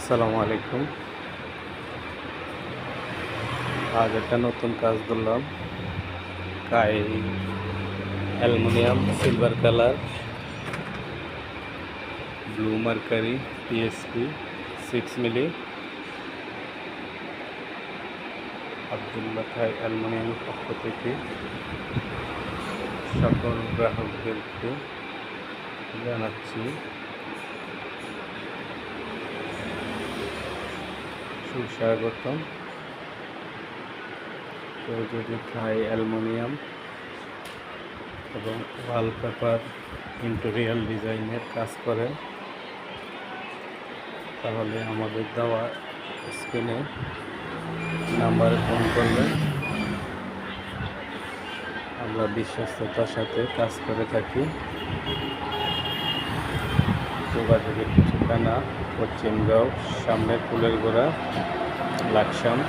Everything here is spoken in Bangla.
আসসালামু আলাইকুম। আজ একটা নতুন কাজ ধরলাম। কাই aluminium silver colour blue mercury PSP 6 মিলি আবদুল্লাহ কাই অ্যালুমিনিয়ামের পক্ষ থেকে সকল গ্রাহকদেরকে জানাচ্ছি সুস্বাগতম। কেউ যদি কাই অ্যালুমিনিয়াম এবং ওয়ালপেপার ইন্টেরিয়াল ডিজাইনের কাজ করেন তাহলে আমাদের দেওয়া স্ক্রিনে নাম্বারে ফোন করবেন। আমরা বিশ্বস্ততার সাথে কাজ করে থাকি। যোগাযোগের ঠিকানা পশ্চিমগাঁও, সামনে ফুলের গোড়া, লাকসাম।